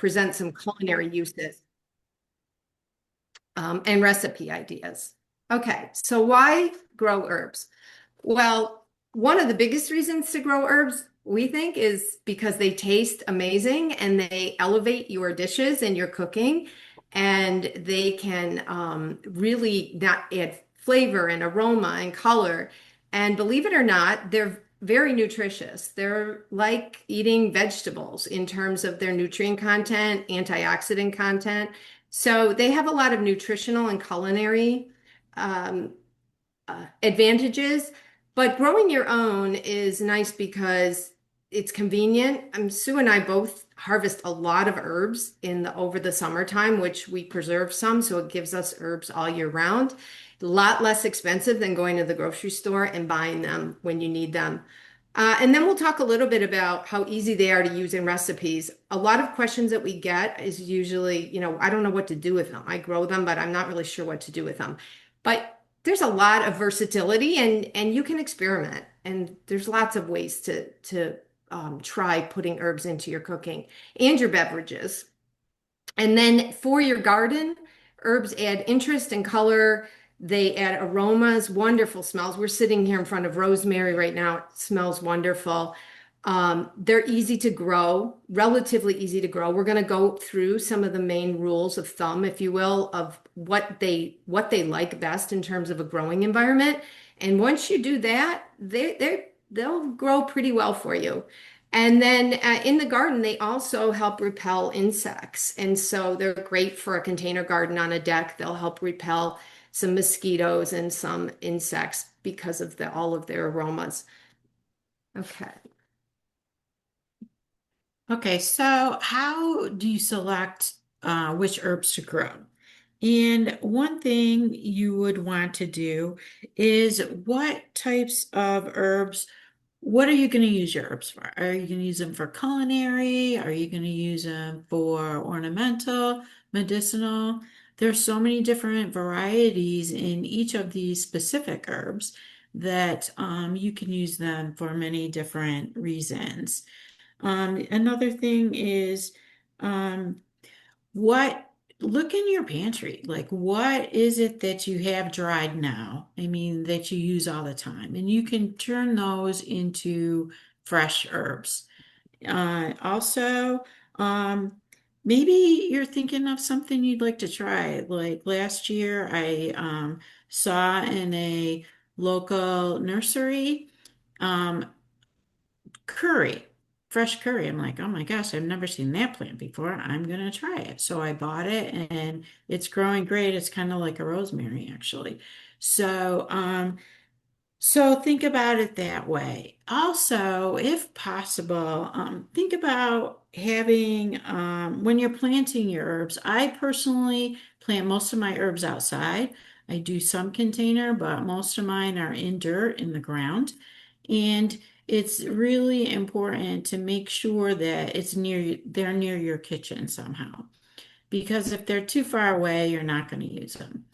present some culinary uses and recipe ideas. Okay, so why grow herbs? Well, one of the biggest reasons to grow herbs, we think, is because they taste amazing and they elevate your dishes and your cooking, and they can really not add flavor and aroma and color. And believe it or not, they're very nutritious. They're like eating vegetables in terms of their nutrient content, antioxidant content. So they have a lot of nutritional and culinary um, advantages, but growing your own is nice because it's convenient. Sue and I both harvest a lot of herbs in the over the summertime, which we preserve some, so it gives us herbs all year round. A lot less expensive than going to the grocery store and buying them when you need them. And then we'll talk a little bit about how easy they are to use in recipes. A lot of questions that we get is usually, I don't know what to do with them. I grow them, but I'm not really sure what to do with them. But there's a lot of versatility and you can experiment. And there's lots of ways to try putting herbs into your cooking and your beverages. And then for your garden, herbs add interest and color. They add aromas, wonderful smells. We're sitting here in front of rosemary right now. It smells wonderful. They're easy to grow, relatively easy to grow. We're going to go through some of the main rules of thumb, if you will, of what they like best in terms of a growing environment. And once you do that, they'll grow pretty well for you. And then in the garden, they also help repel insects. And so they're great for a container garden on a deck. They'll help repel some mosquitoes and some insects because of all of their aromas. Okay. Okay, so how do you select which herbs to grow? And one thing you would want to do is what types of herbs, what are you going to use your herbs for? Are you going to use them for culinary? Are you going to use them for ornamental, medicinal? There's so many different varieties in each of these specific herbs that you can use them for many different reasons. Another thing is um, what look in your pantry. Like, what is it that you have dried now? I mean, that you use all the time, and you can turn those into fresh herbs. Also, um, maybe you're thinking of something you'd like to try. Like last year, I saw in a local nursery. Um, Curry, fresh curry. I'm like, oh my gosh, I've never seen that plant before. I'm gonna try it. So I bought it and it's growing great. It's kind of like a rosemary, actually. So, so think about it that way. Also, if possible, think about having, when you're planting your herbs, I personally plant most of my herbs outside. I do some container, but most of mine are in dirt in the ground. And it's really important to make sure that they're near your kitchen somehow. Because if they're too far away, you're not going to use them.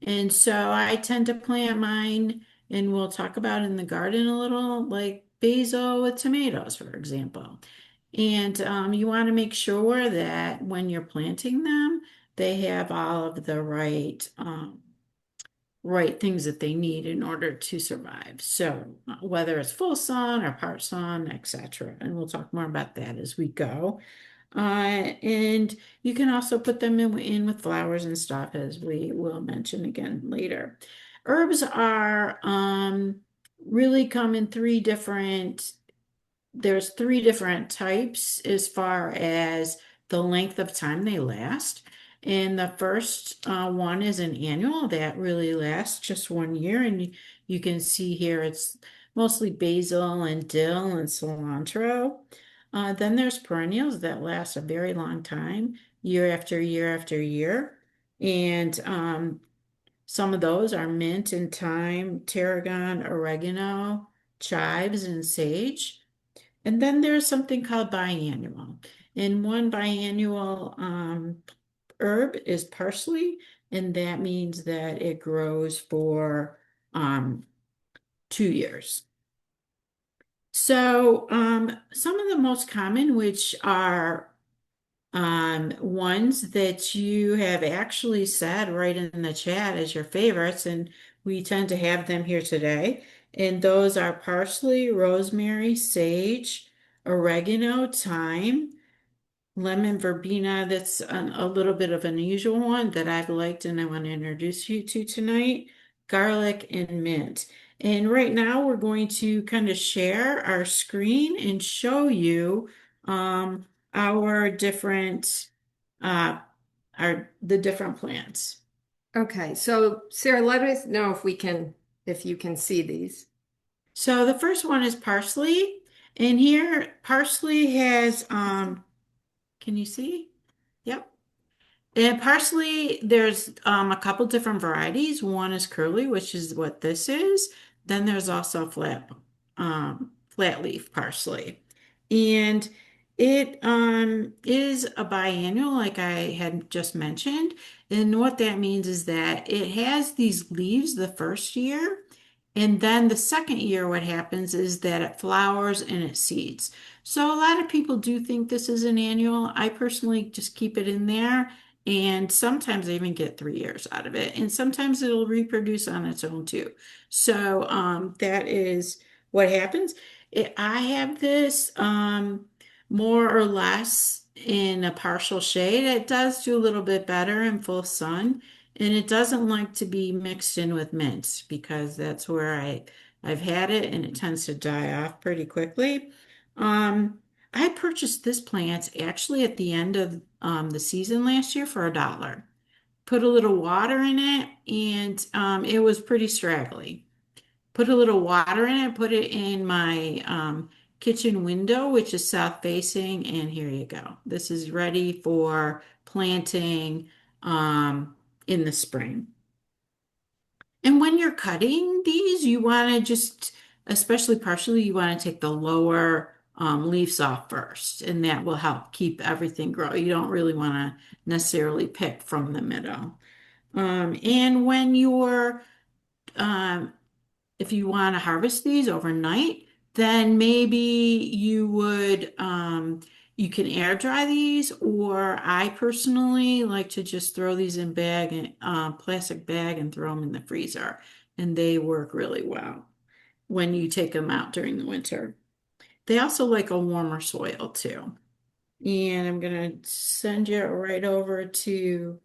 And so I tend to plant mine, and we'll talk about in the garden a little, like basil with tomatoes, for example. And you want to make sure that when you're planting them, they have all of the right things that they need in order to survive. So whether it's full sun or part sun, etc. And we'll talk more about that as we go. And you can also put them in with flowers and stuff, as we will mention again later. Herbs are really come in there's three different types as far as the length of time they last. And the first one is an annual that really lasts just 1 year. And you can see here it's mostly basil and dill and cilantro. Then there's perennials that last a very long time, year after year after year. And some of those are mint and thyme, tarragon, oregano, chives, and sage. And then there's something called biannual. And one biannual herb is parsley, and that means that it grows for um, 2 years. So some of the most common, which are ones that you have actually said right in the chat as your favorites, and we tend to have them here today. And those are parsley, rosemary, sage, oregano, thyme, lemon verbena. That's a little bit of an unusual one that I've liked and I want to introduce you to tonight. Garlic and mint. And right now we're going to kind of share our screen and show you our different uh the different plants. Okay, so Sarah, let us know if you can see these. So the first one is parsley. And here parsley has can you see? Yep. And parsley, there's a couple different varieties. One is curly, which is what this is. Then there's also flat leaf parsley. And it is a biennial, like I had just mentioned. And what that means is that it has these leaves the first year. And then the second year, what happens is that it flowers and it seeds. So a lot of people do think this is an annual. I personally just keep it in there. And sometimes I even get 3 years out of it. And sometimes it'll reproduce on its own too. So that is what happens. I have this more or less in a partial shade. It does do a little bit better in full sun. And it doesn't like to be mixed in with mint because that's where I've had it and it tends to die off pretty quickly. Um, I purchased this plant actually at the end of the season last year for $1. Put a little water in it, and it was pretty straggly. Put a little water in it, put it in my kitchen window, which is south facing, and here you go. This is ready for planting in the spring. And when you're cutting these, you want to just, especially partially, you want to take the lower leaves off first, and that will help keep everything grow. You don't really want to necessarily pick from the middle. And when you're, um, if you want to harvest these overnight, then maybe you can air dry these, or I personally like to just throw these in plastic bag and throw them in the freezer, and they work really well when you take them out during the winter. They also like a warmer soil too. And I'm gonna send you right over to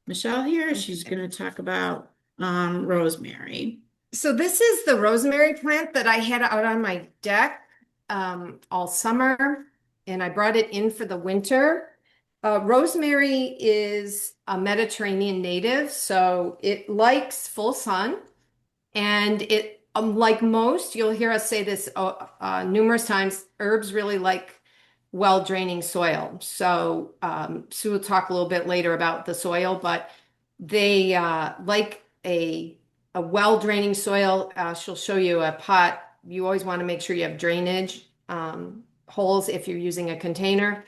Michelle here. She's Okay. gonna talk about rosemary. So this is the rosemary plant that I had out on my deck all summer, and I brought it in for the winter. Rosemary is a Mediterranean native, so it likes full sun, and it, like most, you'll hear us say this numerous times, herbs really like well draining soil. So Sue will talk a little bit later about the soil, but they like a well draining soil. She'll show you a pot. You always want to make sure you have drainage holes if you're using a container.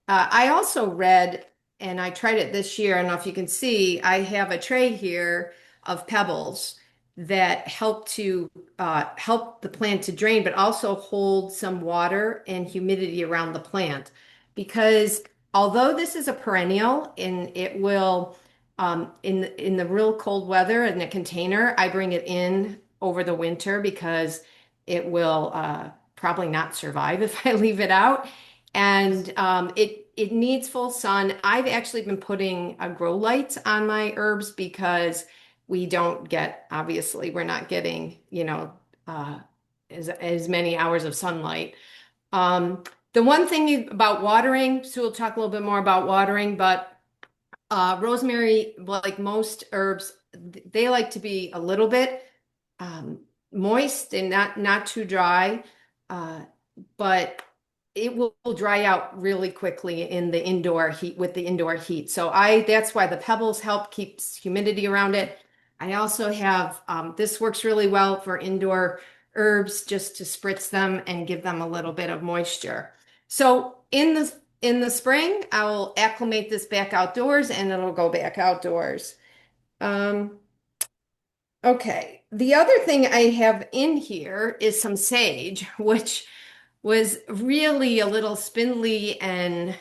I also read, and I tried it this year. I don't know if you can see, I have a tray here of pebbles that help the plant to drain, but also hold some water and humidity around the plant. Because although this is a perennial and it will, in the real cold weather in a container, I bring it in over the winter because it will probably not survive if I leave it out. And it needs full sun. I've actually been putting grow lights on my herbs because we don't get, obviously, we're not getting, uh, as many hours of sunlight. Um, the one thing about watering, Sue will talk a little bit more about watering, but rosemary, like most herbs, they like to be a little bit um, moist and not too dry, uh, but it will dry out really quickly in the indoor heat with the indoor heat. So that's why the pebbles help keeps humidity around it. I also have this works really well for indoor herbs just to spritz them and give them a little bit of moisture. So in the spring, I will acclimate this back outdoors and it'll go back outdoors. Um, Okay. The other thing I have in here is some sage, which was really a little spindly and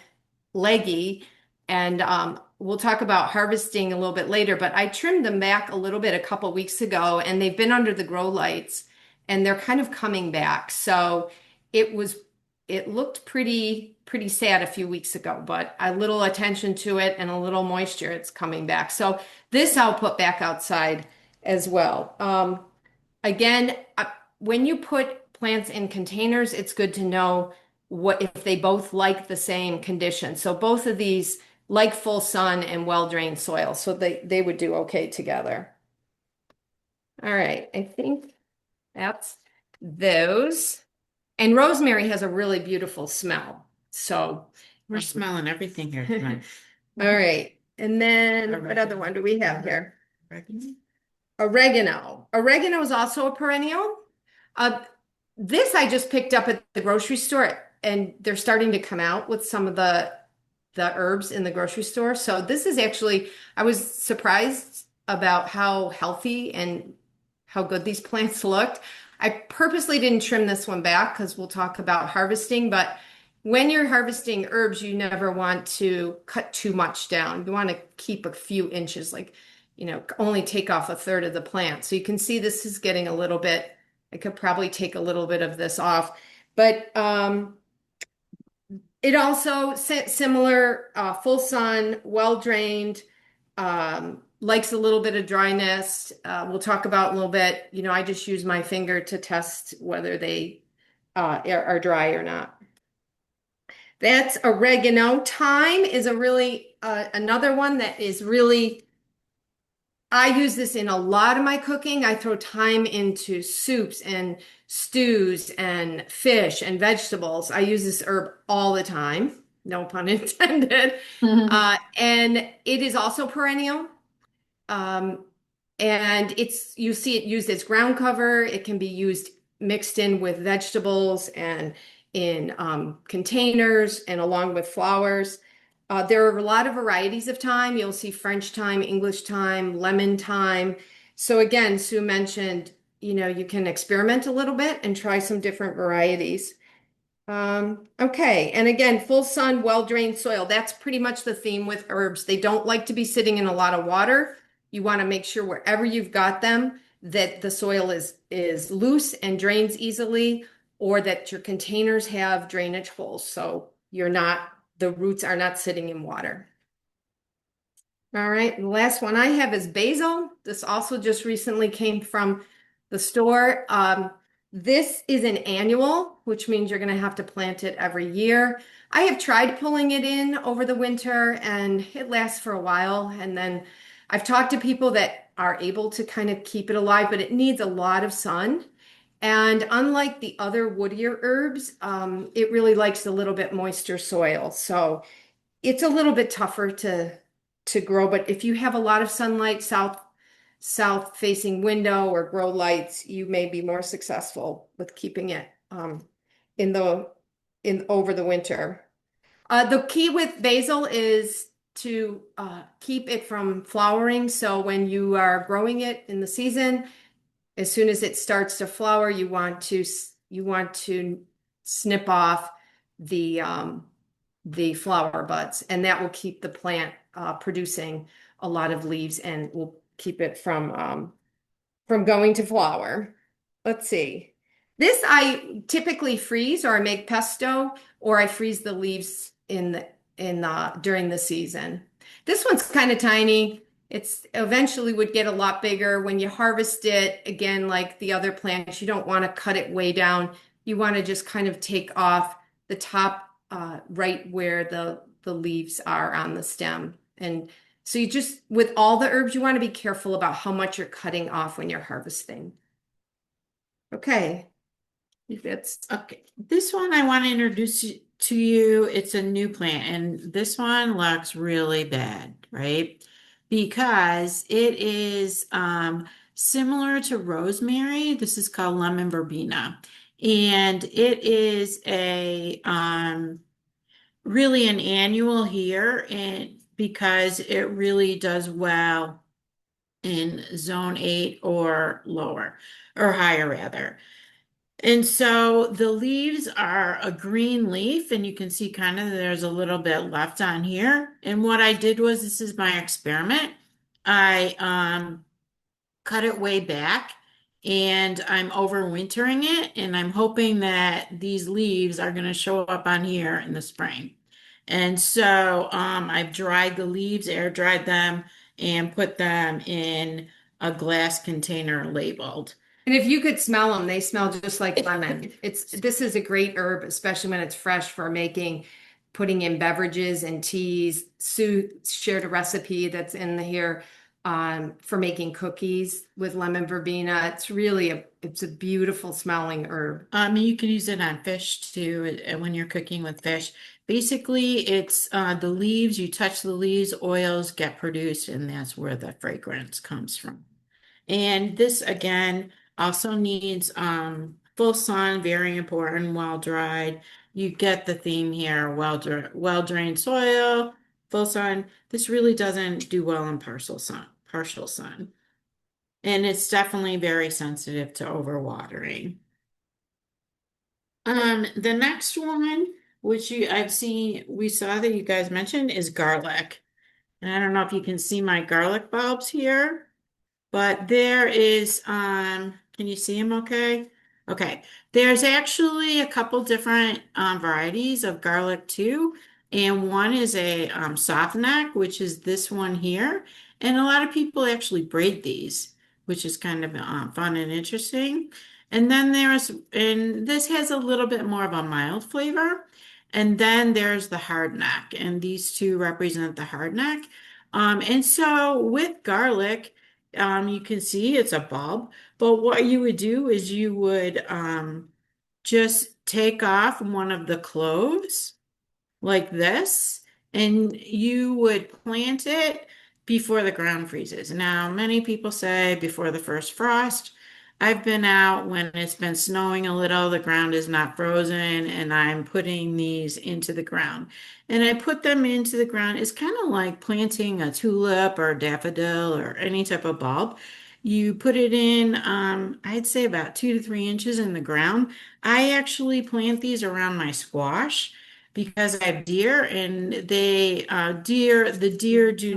leggy. And we'll talk about harvesting a little bit later, but I trimmed them back a little bit a couple weeks ago, and they've been under the grow lights and they're kind of coming back. So it was it looked pretty sad a few weeks ago, but a little attention to it and a little moisture, it's coming back. So this I'll put back outside as well. Again, when you put plants in containers, it's good to know what if they both like the same conditions. So both of these like full sun and well-drained soil, so they would do okay together. All right, I think that's those. And rosemary has a really beautiful smell. So, We're smelling everything here tonight. all right. And then what other one do we have here? Oregano? Oregano. Oregano is also a perennial. Uh, this I just picked up at the grocery store, and they're starting to come out with some of the herbs in the grocery store. So this is actually, I was surprised about how healthy and how good these plants looked. I purposely didn't trim this one back because we'll talk about harvesting, but when you're harvesting herbs, you never want to cut too much down. You want to keep a few inches, like, only take off a third of the plant. So you can see this is getting a little bit, I could probably take a little bit of this off, but it also similar, full sun, well drained, likes a little bit of dryness. We'll talk about a little bit. I just use my finger to test whether they are dry or not. That's oregano. Thyme is a really another one that is really. I use this in a lot of my cooking. I throw thyme into soups and stews and fish and vegetables. I use this herb all the time. No pun intended. And it is also perennial. Um, and you see it used as ground cover. It can be used mixed in with vegetables and in containers and along with flowers. There are a lot of varieties of thyme. You'll see French thyme, English thyme, lemon thyme. So again, Sue mentioned, you can experiment a little bit and try some different varieties. Okay, and again, full sun, well-drained soil. That's pretty much the theme with herbs. They don't like to be sitting in a lot of water. You want to make sure wherever you've got them that the soil is loose and drains easily, or that your containers have drainage holes so the roots are not sitting in water. All right, the last one I have is basil. This also just recently came from the store. This is an annual, which means you're going to have to plant it every year. I have tried pulling it in over the winter and it lasts for a while. And then I've talked to people that are able to kind of keep it alive, but it needs a lot of sun. And unlike the other woodier herbs, it really likes a little bit moister soil. So it's a little bit tougher to grow, but if you have a lot of sunlight, south facing window or grow lights, you may be more successful with keeping it in over the winter. The key with basil is to keep it from flowering. So when you are growing it in the season, as soon as it starts to flower, you want to snip off the flower buds, and that will keep the plant producing a lot of leaves and will keep it from going to flower. Let's see. This I typically freeze, or I make pesto, or I freeze the leaves during the season. This one's kind of tiny. It's eventually would get a lot bigger when you harvest it. Again, like the other plants, you don't want to cut it way down. You want to just kind of take off the top right where the leaves are on the stem. And so with all the herbs, you want to be careful about how much you're cutting off when you're harvesting. Okay. Okay. This one I want to introduce to you. It's a new plant, and this one looks really bad, right? Because it is similar to rosemary. This is called lemon verbena. And it is really an annual here, and because it really does well in zone 8 or lower, or higher rather. And so the leaves are a green leaf, and you can see kind of there's a little bit left on here. And what I did was, this is my experiment. I cut it way back, and I'm overwintering it, and I'm hoping that these leaves are going to show up on here in the spring. And so I've dried the leaves, air dried them, and put them in a glass container labeled. And if you could smell them, they smell just like lemon. This is a great herb, especially when it's fresh for making, putting in beverages and teas. Sue shared a recipe that's in here for making cookies with lemon verbena. It's a beautiful smelling herb. You can use it on fish too, when you're cooking with fish. Basically, it's the leaves, you touch the leaves, oils get produced, and that's where the fragrance comes from. And this again also needs full sun, very important, well dried. You get the theme here, well drained soil, full sun. This really doesn't do well in partial sun. And it's definitely very sensitive to overwatering. The next one, which we saw that you guys mentioned, is garlic. And I don't know if you can see my garlic bulbs here. But there is, can you see them okay? Okay. There's actually a couple different varieties of garlic too. And one is a soft neck, which is this one here. And a lot of people actually braid these, which is kind of fun and interesting. And this has a little bit more of a mild flavor. And then there's the hard neck, and these two represent the hard neck. And so with garlic, you can see it's a bulb, but what you would do is you would just take off one of the cloves like this, and you would plant it before the ground freezes. Now, many people say before the first frost. I've been out when it's been snowing a little, the ground is not frozen, and I'm putting these into the ground. And I put them into the ground. It's kind of like planting a tulip or a daffodil or any type of bulb. You put it in, I'd say about 2 to 3 inches in the ground. I actually plant these around my squash because I have deer, and the deer do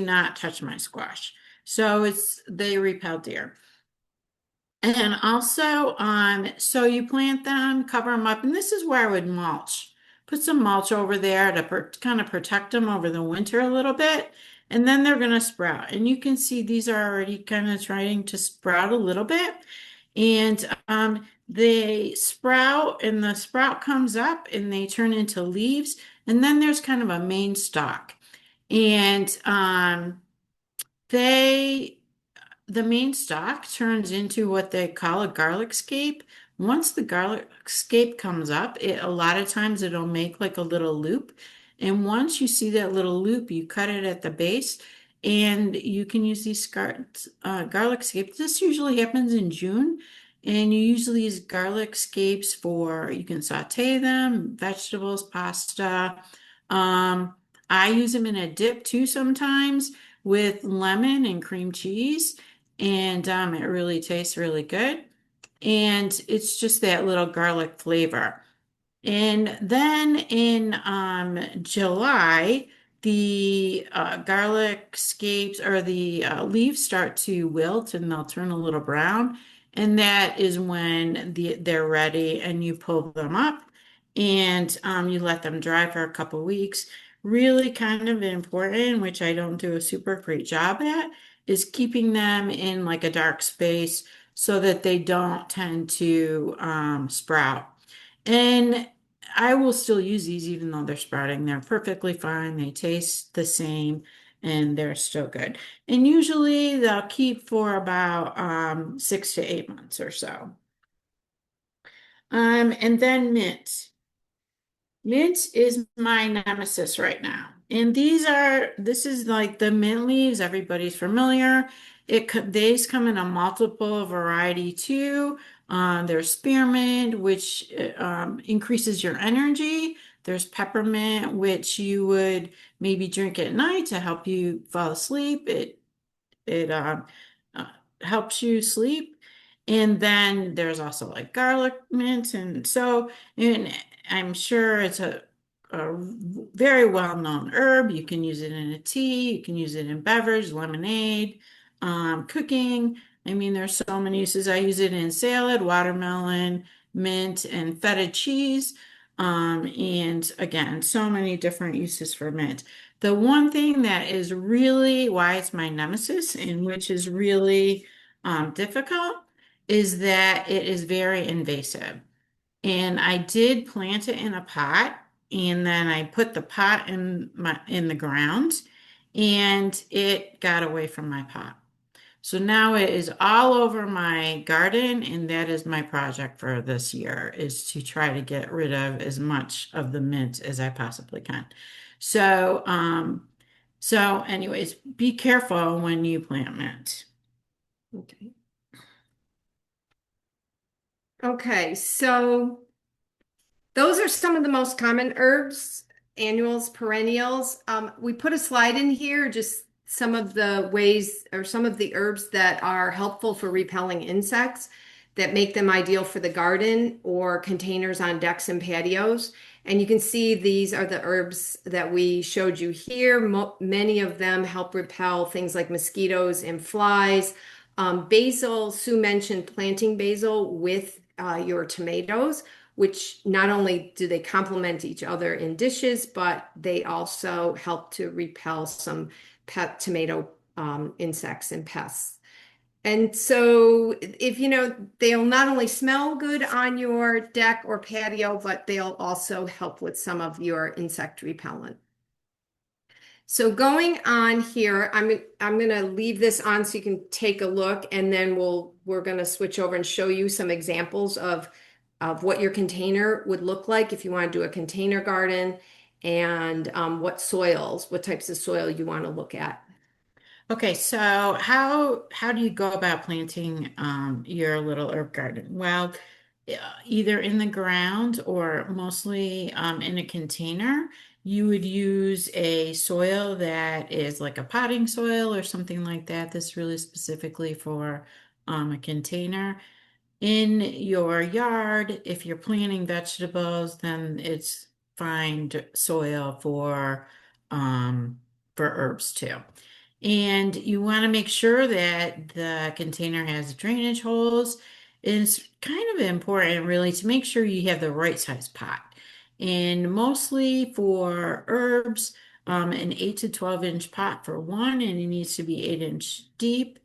not touch my squash. So they repel deer. And also, so you plant them, cover them up, and this is where I would mulch. Put some mulch over there to kind of protect them over the winter a little bit, and then they're going to sprout. And you can see these are already kind of trying to sprout a little bit. And they sprout, and the sprout comes up, and they turn into leaves. And then there's kind of a main stalk. And they the main stalk turns into what they call a garlic scape. Once the garlic scape comes up, a lot of times it'll make like a little loop. And once you see that little loop, you cut it at the base, and you can use these garlic scapes. This usually happens in June. And you use these garlic scapes you can saute them, vegetables, pasta. Um, I use them in a dip too sometimes with lemon and cream cheese, and it really tastes really good. And it's just that little garlic flavor. And then in July, the garlic scapes or the leaves start to wilt, and they'll turn a little brown. And that is when they're ready, and you pull them up, and you let them dry for a couple weeks. Really kind of important, which I don't do a super great job at, is keeping them in like a dark space so that they don't tend to sprout. And I will still use these even though they're sprouting. They're perfectly fine. They taste the same, and they're still good. And usually they'll keep for about 6 to 8 months or so. And then mint. Mint is my nemesis right now. And this is like the mint leaves. Everybody's familiar. These come in a multiple variety too. There's spearmint, which increases your energy. There's peppermint, which you would maybe drink at night to help you fall asleep. It uh, helps you sleep. And then there's also like garlic mint. And I'm sure it's a very well-known herb. You can use it in a tea, you can use it in beverage, lemonade, cooking. I mean, there's so many uses. I use it in salad, watermelon, mint, and feta cheese. And again, so many different uses for mint. The one thing that is really why it's my nemesis, and which is really difficult, is that it is very invasive. And I did plant it in a pot, and then I put the pot in the ground, and it got away from my pot. So now it is all over my garden, and that is my project for this year, is to try to get rid of as much of the mint as I possibly can. So, anyways, be careful when you plant mint. Okay. Okay, so those are some of the most common herbs, annuals, perennials. We put a slide in here, just some of the ways or some of the herbs that are helpful for repelling insects that make them ideal for the garden or containers on decks and patios. And you can see these are the herbs that we showed you here. Many of them help repel things like mosquitoes and flies. Basil, Sue mentioned planting basil with your tomatoes, which not only do they complement each other in dishes, but they also help to repel some pet tomato insects and pests. And so, if you know, they'll not only smell good on your deck or patio, but they'll also help with some of your insect repellent. So going on here, I'm gonna leave this on so you can take a look, and then we're gonna switch over and show you some examples of what your container would look like if you want to do a container garden, and what types of soil you want to look at. Okay, so how do you go about planting your little herb garden? Well, either in the ground or mostly in a container. You would use a soil that is like a potting soil or something like that. That's really specifically for a container. In your yard, if you're planting vegetables, then it's fine soil for herbs too. And you want to make sure that the container has drainage holes. It's kind of important, really, to make sure you have the right size pot. And mostly for herbs, an 8 to 12-inch pot for one, and it needs to be 8-inch deep.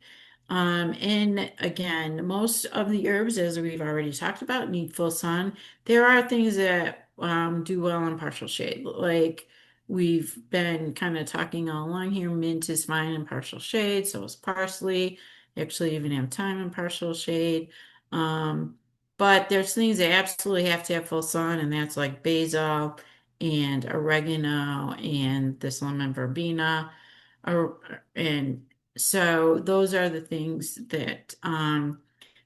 And again, most of the herbs, as we've already talked about, need full sun. There are things that do well in partial shade, like we've been kind of talking all along here. Mint is fine in partial shade, so is parsley. You actually even have thyme in partial shade. Um, but there's things that absolutely have to have full sun, and that's like basil and oregano and this lemon verbena. Or, and so those are the things that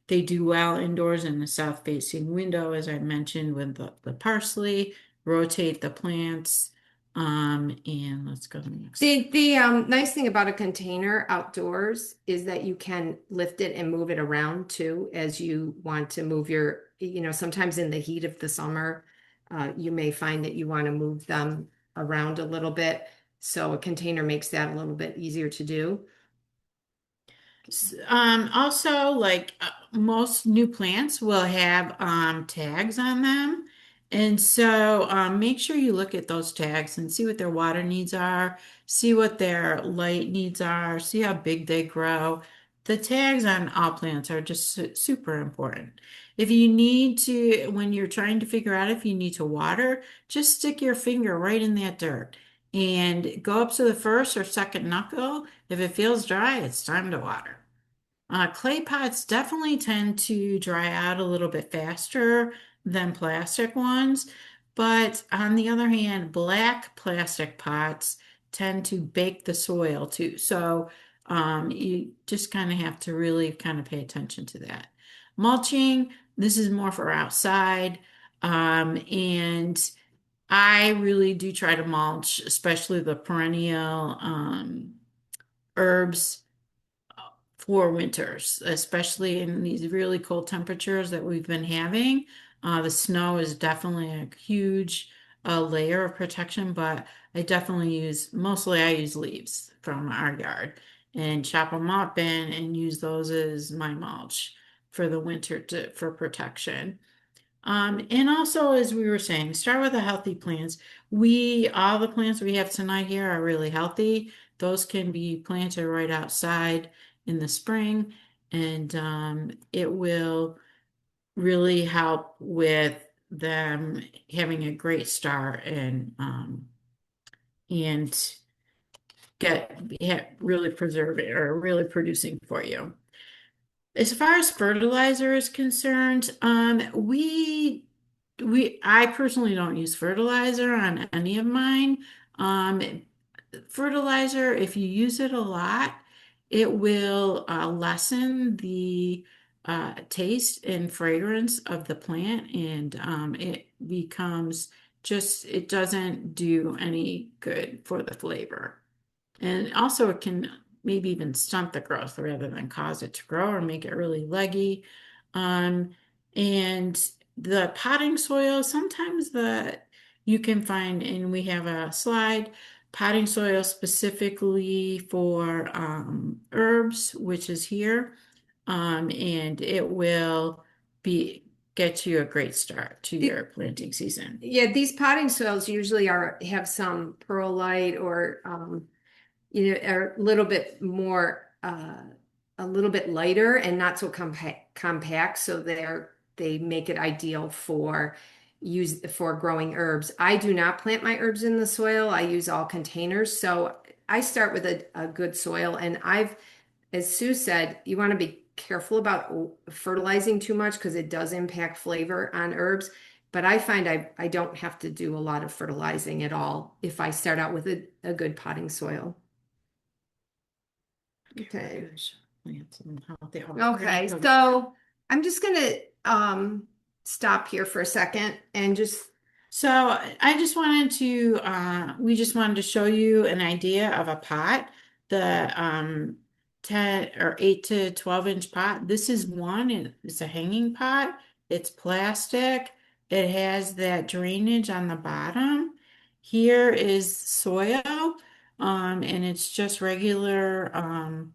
they do well indoors in the south facing window, as I mentioned with the parsley. Rotate the plants. And let's go to the next. The nice thing about a container outdoors is that you can lift it and move it around too as you want to move sometimes in the heat of the summer, you may find that you want to move them around a little bit. So a container makes that a little bit easier to do. Also, like most new plants will have tags on them. And so make sure you look at those tags and see what their water needs are, see what their light needs are, see how big they grow. The tags on all plants are just super important. If you need to, when you're trying to figure out if you need to water, just stick your finger right in that dirt and go up to the first or second knuckle. If it feels dry, it's time to water. Clay pots definitely tend to dry out a little bit faster than plastic ones, but on the other hand, black plastic pots tend to bake the soil too. So you just kind of have to really kind of pay attention to that. Mulching, this is more for outside, and I really do try to mulch, especially the perennial herbs for winters, especially in these really cold temperatures that we've been having. The snow is definitely a huge layer of protection, but mostly I use leaves from our yard and chop them up and use those as my mulch for the winter for protection. And also, as we were saying, start with the healthy plants. All the plants we have tonight here are really healthy. Those can be planted right outside in the spring, and it will really help with them having a great start and really preserve it or really producing for you. As far as fertilizer is concerned, I personally don't use fertilizer on any of mine. Um, Fertilizer, if you use it a lot, it will lessen the taste and fragrance of the plant, and it doesn't do any good for the flavor. And also, it can maybe even stunt the growth rather than cause it to grow or make it really leggy. Um, and the potting soil, sometimes you can find, and we have a slide, potting soil specifically for herbs, which is here. And it will be get you a great start to your planting season. Yeah, these potting soils usually have some perlite or are a little bit lighter and not so compact, so they make it ideal for growing herbs. I do not plant my herbs in the soil. I use all containers. So I start with a good soil, and as Sue said, you want to be careful about fertilizing too much because it does impact flavor on herbs. But I find I don't have to do a lot of fertilizing at all if I start out with a good potting soil. Okay. Plants and how they are. Okay. So I'm just gonna stop here for a second and just So we just wanted to show you an idea of a pot, the 10 or 8 to 12-inch pot. This is one, it's a hanging pot. It's plastic. It has that drainage on the bottom. Here is soil, and it's just regular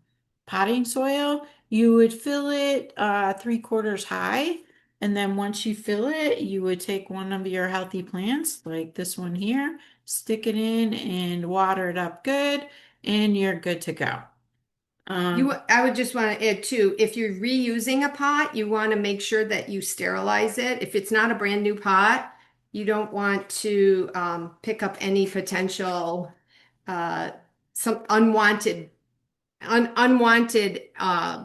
potting soil. You would fill it 3/4 high. And then once you fill it, you would take one of your healthy plants, like this one here, stick it in and water it up good, and you're good to go. I would just want to add too, if you're reusing a pot, you want to make sure that you sterilize it. If it's not a brand new pot, you don't want to pick up any potential uh, some unwanted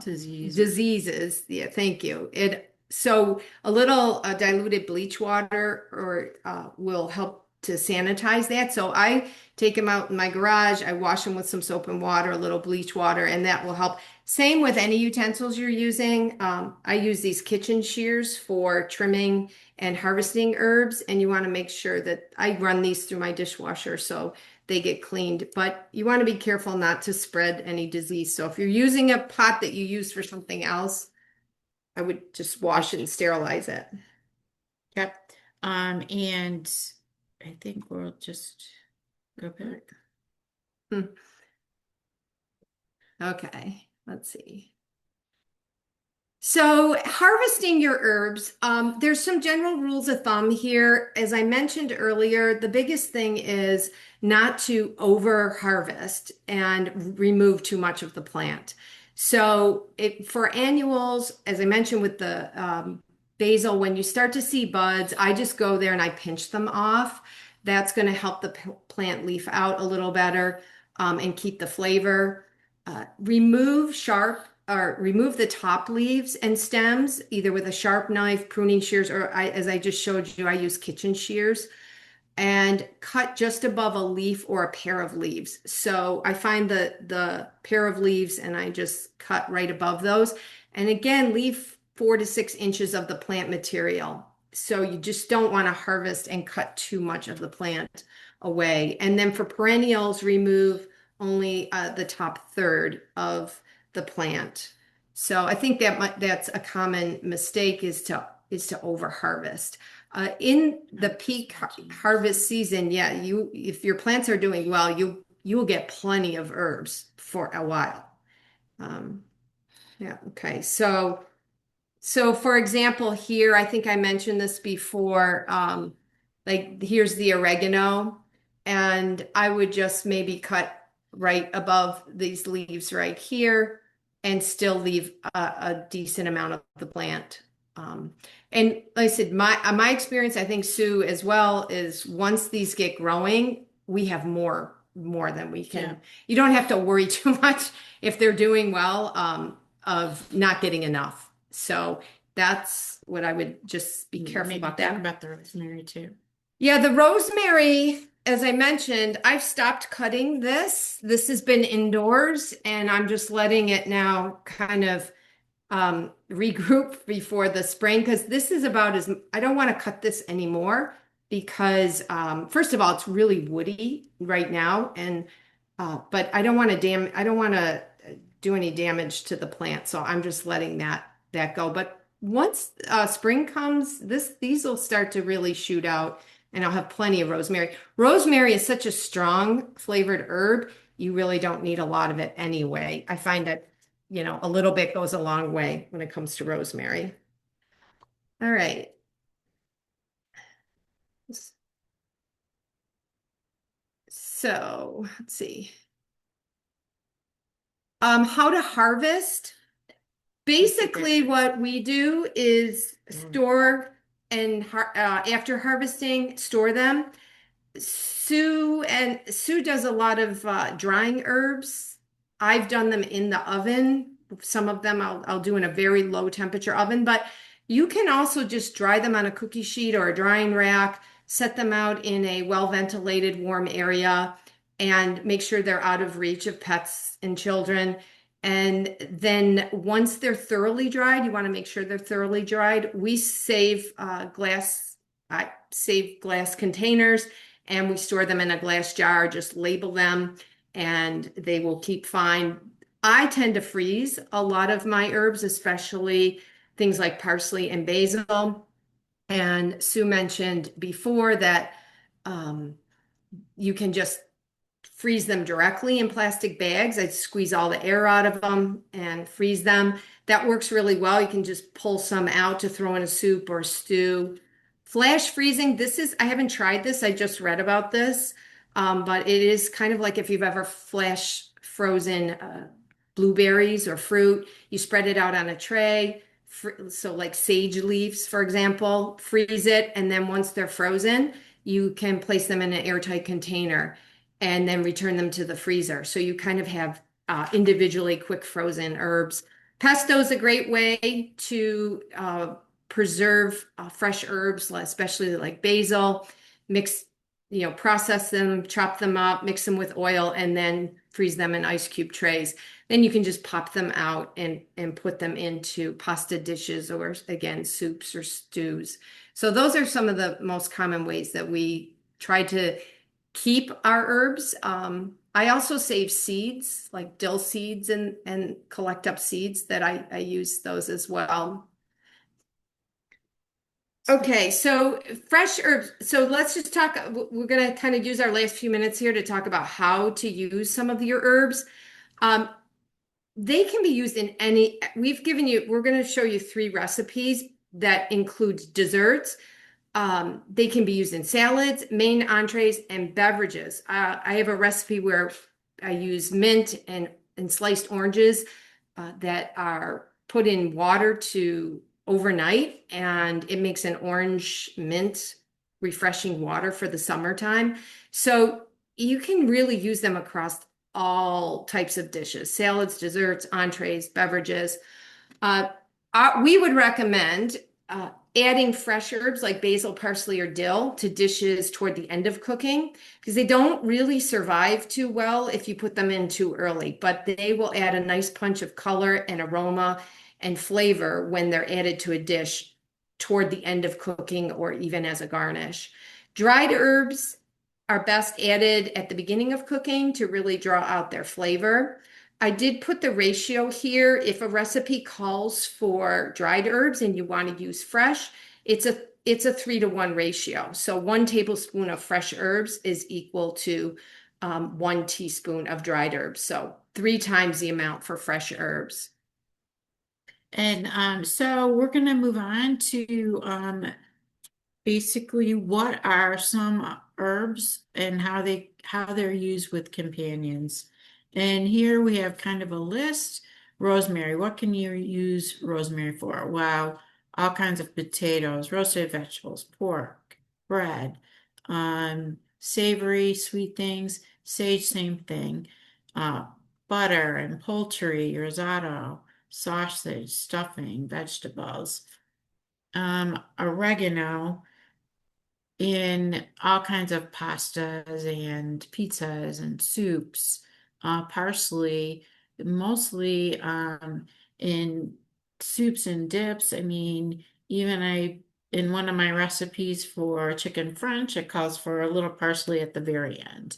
diseases. Yeah, thank you. So a little diluted bleach water or will help to sanitize that. So I take them out in my garage. I wash them with some soap and water, a little bleach water, and that will help. Same with any utensils you're using. I use these kitchen shears for trimming and harvesting herbs, and you want to make sure that I run these through my dishwasher so they get cleaned. But you want to be careful not to spread any disease. So if you're using a pot that you use for something else, I would just wash it and sterilize it. Yep. And I think we'll just go back. Okay, let's see. So harvesting your herbs, there's some general rules of thumb here. As I mentioned earlier, the biggest thing is not to over harvest and remove too much of the plant. So for annuals, as I mentioned with the basil, when you start to see buds, I just go there and I pinch them off. That's going to help the plant leaf out a little better and keep the flavor. Remove the top leaves and stems either with a sharp knife, pruning shears, or as I just showed you, I use kitchen shears, and cut just above a leaf or a pair of leaves. So I find the pair of leaves and I just cut right above those. And again, leave 4 to 6 inches of the plant material. So you just don't want to harvest and cut too much of the plant away. And then for perennials, remove only the top third of the plant. So I think that's a common mistake is to over harvest. In the peak harvest season, yeah, if your plants are doing well, you will get plenty of herbs for a while. Um, yeah, okay. So for example, here, I think I mentioned this before, like here's the oregano, and I would just maybe cut right above these leaves right here and still leave a decent amount of the plant. Um, and like I said, my experience, I think Sue as well, is once these get growing, we have more than we can. Yeah. You don't have to worry too much if they're doing well, of not getting enough. So that's what I would just be careful Maybe about talk that. about the rosemary too. Yeah, the rosemary, as I mentioned, I've stopped cutting this. This has been indoors, and I'm just letting it now kind of regroup before the spring because this is about as I don't want to cut this anymore because first of all, it's really woody right now, and but I don't want to do any damage to the plant, so I'm just letting that go. But once spring comes, these will start to really shoot out, and I'll have plenty of rosemary. Rosemary is such a strong flavored herb, you really don't need a lot of it anyway. I find that a little bit goes a long way when it comes to rosemary. All right. So let's see. How to harvest. Basically, what we do is store and after harvesting, store them. Sue does a lot of drying herbs. I've done them in the oven. Some of them I'll do in a very low temperature oven, but you can also just dry them on a cookie sheet or a drying rack, set them out in a well ventilated, warm area, and make sure they're out of reach of pets and children. And then once they're thoroughly dried, you want to make sure they're thoroughly dried. We save I save glass containers and we store them in a glass jar, just label them and they will keep fine. I tend to freeze a lot of my herbs, especially things like parsley and basil. And Sue mentioned before that you can just freeze them directly in plastic bags. I squeeze all the air out of them and freeze them. That works really well. You can just pull some out to throw in a soup or stew. Flash freezing, I haven't tried this. I just read about this. But it is kind of like if you've ever flash frozen blueberries or fruit, you spread it out on a tray. So like sage leaves, for example, freeze it. And then once they're frozen, you can place them in an airtight container and then return them to the freezer. So you kind of have individually quick frozen herbs. Pesto is a great way to preserve fresh herbs, especially like basil. Mix, process them, chop them up, mix them with oil, and then freeze them in ice cube trays. Then you can just pop them out and put them into pasta dishes or, again, soups or stews. So those are some of the most common ways that we try to keep our herbs. I also save seeds like dill seeds and collect up seeds that I use those as well. Okay, so fresh herbs. So let's just talk. We're going to kind of use our last few minutes here to talk about how to use some of your herbs. Um, they can be used in we're going to show you 3 recipes that include desserts. They can be used in salads, main entrees, and beverages. I have a recipe where I use mint and sliced oranges that are put in water to overnight, and it makes an orange mint refreshing water for the summertime. So you can really use them across all types of dishes, salads, desserts, entrees, beverages. Uh, we would recommend adding fresh herbs like basil, parsley, or dill to dishes toward the end of cooking because they don't really survive too well if you put them in too early, but they will add a nice punch of color and aroma and flavor when they're added to a dish toward the end of cooking or even as a garnish. Dried herbs are best added at the beginning of cooking to really draw out their flavor. I did put the ratio here. If a recipe calls for dried herbs and you want to use fresh, it's a 3-to-1 ratio. So 1 tablespoon of fresh herbs is equal to 1 teaspoon of dried herbs. So 3 times the amount for fresh herbs. And so we're going to move on to basically what are some herbs and how they're used with companions. And here we have kind of a list. Rosemary, what can you use rosemary for? Wow, all kinds of potatoes, roasted vegetables, pork, bread, savory, sweet things, sage, same thing, uh, butter and poultry, risotto, sausage, stuffing, vegetables, oregano in all kinds of pastas and pizzas and soups, parsley, mostly in soups and dips. I mean, even in one of my recipes for chicken French, it calls for a little parsley at the very end.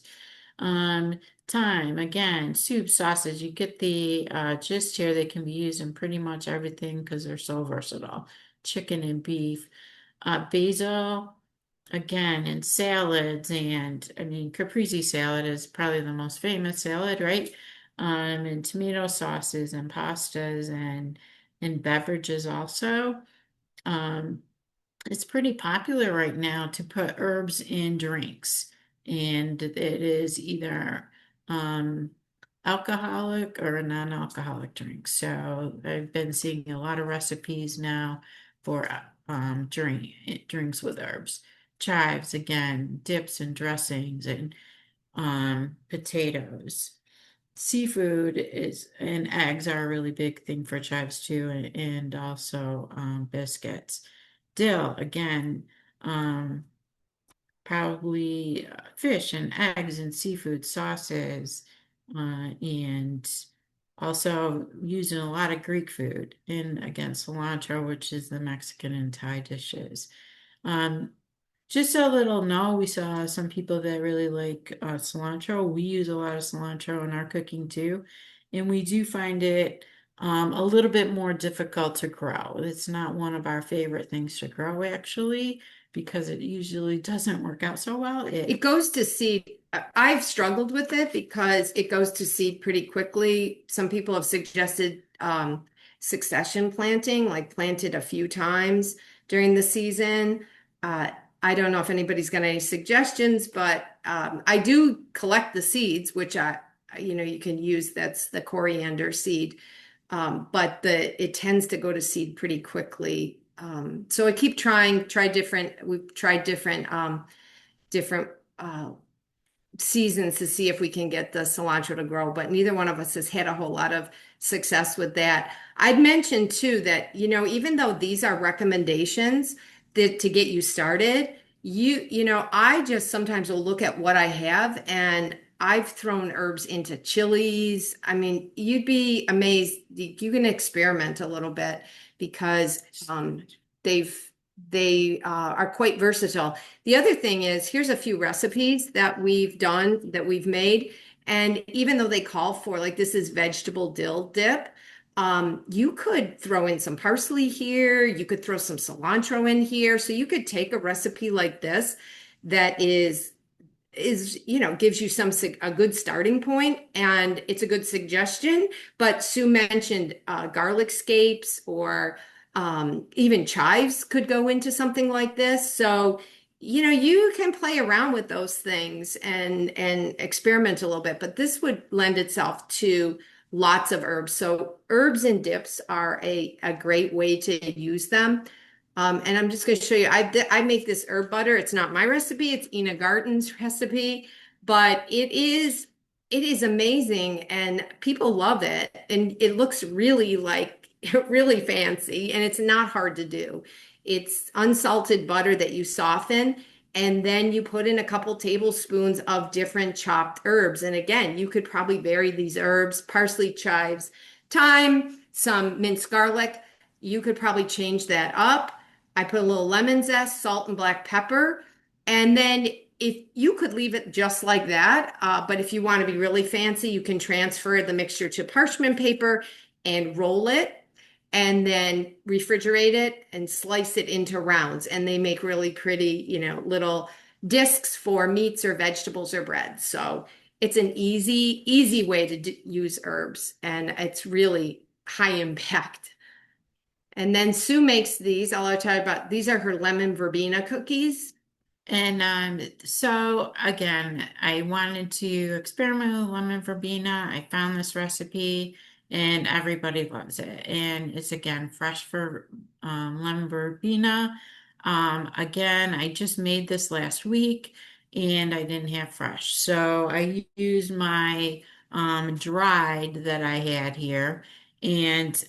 Thyme, again, soup, sausage, you get the gist here. They can be used in pretty much everything because they're so versatile. Chicken and beef. Basil, again, in salads, and I mean, caprese salad is probably the most famous salad, right? And tomato sauces and pastas and beverages also. Um, it's pretty popular right now to put herbs in drinks, and it is either um, alcoholic or a non-alcoholic drink. So I've been seeing a lot of recipes now for drinks with herbs. Chives, again, dips and dressings, and potatoes. Seafood is and eggs are a really big thing for chives too, and also biscuits. Dill, again, um, probably fish and eggs and seafood sauces, and also using a lot of Greek food. And again, cilantro, which is the Mexican and Thai dishes. Um, just a little no, we saw some people that really like cilantro. We use a lot of cilantro in our cooking too, and we do find it a little bit more difficult to grow. It's not one of our favorite things to grow actually, because it usually doesn't work out so well. It goes to seed. I've struggled with it because it goes to seed pretty quickly. Some people have suggested succession planting, like planted a few times during the season. Uh, I don't know if anybody's got any suggestions, but I do collect the seeds, which you can use. That's the coriander seed, but it tends to go to seed pretty quickly. So I keep try different. We've tried different uh, seasons to see if we can get the cilantro to grow, but neither one of us has had a whole lot of success with that. I'd mentioned too that, even though these are recommendations that to get you started, I just sometimes will look at what I have and I've thrown herbs into chilies. I mean, you'd be amazed. You can experiment a little bit because they've they are quite versatile. The other thing is, here's a few recipes that we've done that we've made. And even though they call for, like, this is vegetable dill dip, you could throw in some parsley here. You could throw some cilantro in here. So you could take a recipe like this that gives you a good starting point, and it's a good suggestion. But Sue mentioned garlic scapes or even chives could go into something like this. So you can play around with those things and experiment a little bit, but this would lend itself to lots of herbs. So herbs and dips are a great way to use them. And I'm just going to show you. I make this herb butter. It's not my recipe. It's Ina Garten's recipe, but it is amazing, and people love it. And it looks really really fancy, and it's not hard to do. It's unsalted butter that you soften, and then you put in a couple tablespoons of different chopped herbs. And again, you could probably vary these herbs: parsley, chives, thyme, some minced garlic. You could probably change that up. I put a little lemon zest, salt, and black pepper. And then if you could leave it just like that, but if you want to be really fancy, you can transfer the mixture to parchment paper and roll it and then refrigerate it and slice it into rounds. And they make really pretty, little discs for meats or vegetables or bread. So it's an easy way to use herbs, and it's really high impact. And then Sue makes these. I'll tell you about these are her lemon verbena cookies. And so again, I wanted to experiment with lemon verbena. I found this recipe and everybody loves it. And it's again fresh for lemon verbena. Again, I just made this last week and I didn't have fresh. So I used my dried that I had here and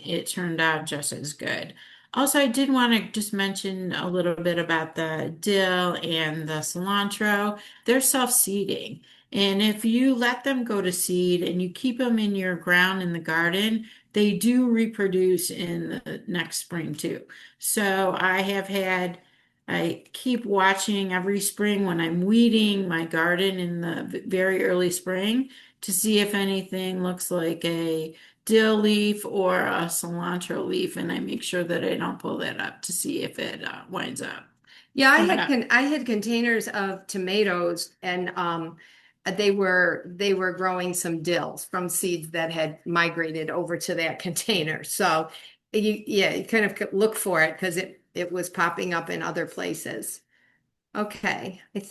it turned out just as good. Also, I did want to just mention a little bit about the dill and the cilantro. They're self-seeding. And if you let them go to seed and you keep them in your ground in the garden, they do reproduce in the next spring too. So I keep watching every spring when I'm weeding my garden in the very early spring to see if anything looks like a dill leaf or a cilantro leaf, and I make sure that I don't pull that up to see if it winds up Yeah, coming up. I had containers of tomatoes, and they were growing some dills from seeds that had migrated over to that container. So you kind of look for it because it was popping up in other places. Okay.